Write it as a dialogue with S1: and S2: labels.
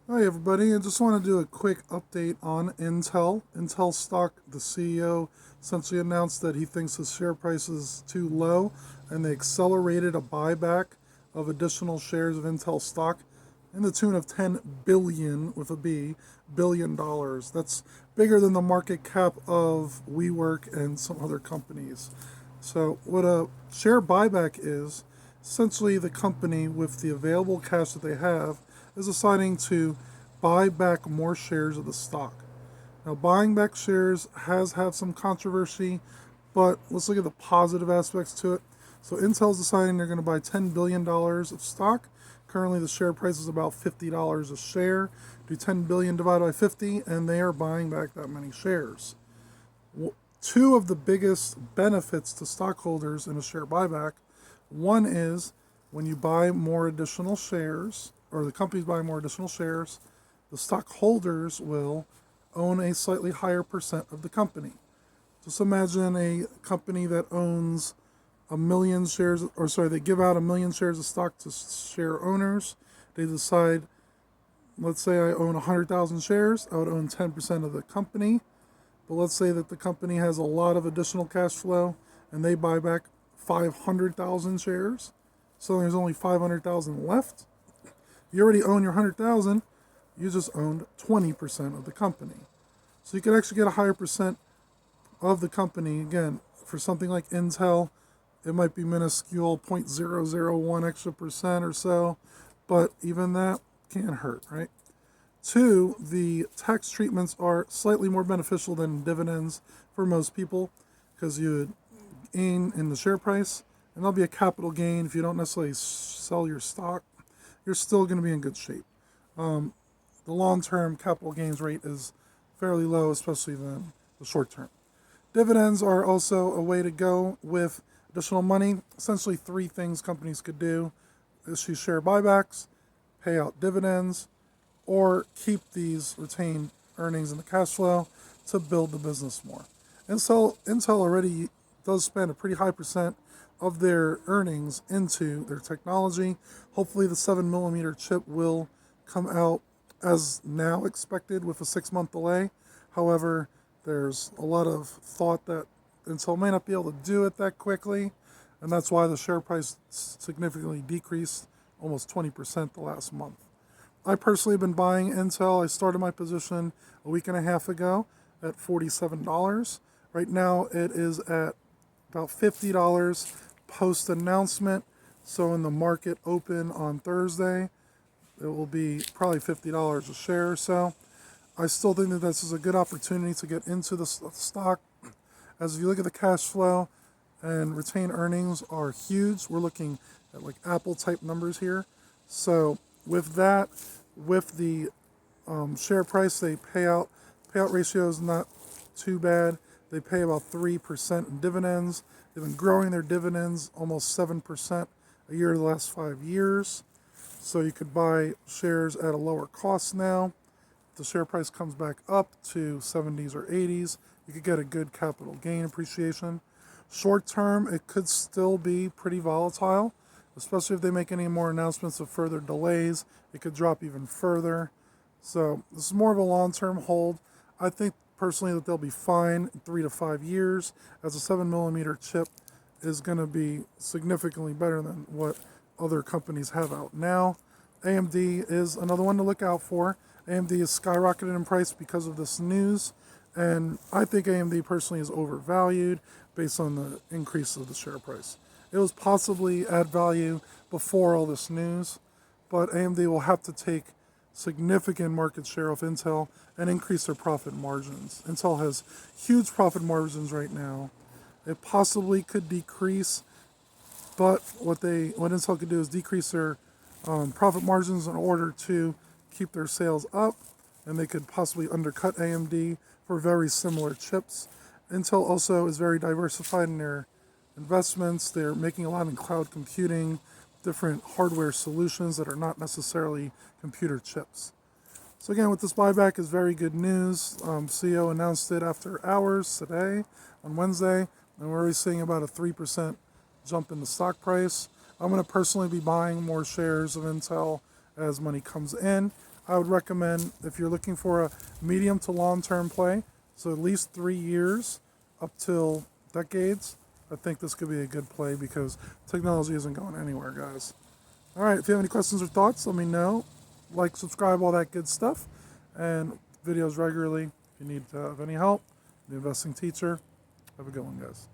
S1: Hi everybody, I just want to do a quick update on Intel. Intel stock, the CEO essentially announced that he thinks his share price is too low and they accelerated a buyback of additional shares of Intel stock in the tune of 10 billion with a B billion dollars. That's bigger than the market cap of WeWork and some other companies. So what a share buyback is, essentially the company with the available cash that they have is deciding to buy back more shares of the stock. Now, buying back shares has had some controversy, but let's look at the positive aspects to it. So, Intel's deciding they're going to buy $10 billion of stock. Currently, the share price is about $50 a share. Do 10 billion divided by 50, and they are buying back that many shares. Two of the biggest benefits to stockholders in a share buyback, one is when you buy more additional shares, or the company's buying more additional shares, the stockholders will own a slightly higher percent of the company. Just imagine a company that owns a million shares, or sorry, they give out a million shares of stock to share owners. They decide, let's say I own 100,000 shares, I would own 10% of the company. But let's say that the company has a lot of additional cash flow and they buy back 500,000 shares. So there's only 500,000 left. You already own your 100,000, you just owned 20% of the company. So you could actually get a higher percent of the company. Again, for something like Intel, it might be minuscule, 0.001 extra percent or so, but even that can't hurt, right? Two, the tax treatments are slightly more beneficial than dividends for most people because you gain in the share price, and there'll be a capital gain if you don't necessarily sell your stock. You're still going to be in good shape. The long-term capital gains rate is fairly low, especially than the short-term. Dividends are also a way to go with additional money. Essentially, three things companies could do: issue share buybacks, pay out dividends, or keep these retained earnings in the cash flow to build the business more. And so Intel already does spend a pretty high percent of their earnings into their technology. Hopefully the 7 millimeter chip will come out as now expected with a 6 month delay. However, there's a lot of thought that Intel may not be able to do it that quickly, and that's why the share price significantly decreased almost 20% the last month. I personally have been buying Intel. I started my position a week and a half ago at $47. Right now it is at about $50 post announcement. So in the market open on Thursday, it will be probably $50 a share or so. I still think that this is a good opportunity to get into the stock. As if you look at the cash flow and retained earnings are huge. We're looking at like Apple type numbers here. So with that, with the share price, they payout ratio is not too bad. They pay about 3% in dividends. They've been growing their dividends almost 7% a year the last 5 years. So you could buy shares at a lower cost now. If the share price comes back up to 70s or 80s, you could get a good capital gain appreciation. Short term, it could still be pretty volatile, especially if they make any more announcements of further delays. It could drop even further. So this is more of a long-term hold. I think personally that they'll be fine in 3 to 5 years, as a 7 millimeter chip is going to be significantly better than what other companies have out now. AMD is another one to look out for. AMD is skyrocketed in price because of this news, and I think AMD personally is overvalued based on the increase of the share price. It was possibly at value before all this news, but AMD will have to take significant market share of Intel and increase their profit margins. Intel has huge profit margins right now. It possibly could decrease, but what Intel could do is decrease their profit margins in order to keep their sales up, and they could possibly undercut AMD for very similar chips. Intel also is very diversified in their investments. They're making a lot in cloud computing, different hardware solutions that are not necessarily computer chips. So again, with this buyback is very good news. CEO announced it after hours today on Wednesday, and we're already seeing about a 3% jump in the stock price. I'm going to personally be buying more shares of Intel as money comes in. I would recommend, if you're looking for a medium to long-term play, so at least 3 years up till decades, I think this could be a good play because technology isn't going anywhere, guys. All right, if you have any questions or thoughts, let me know. Like, subscribe, all that good stuff, and videos regularly. If you need to have any help, the investing teacher. Have a good one, guys.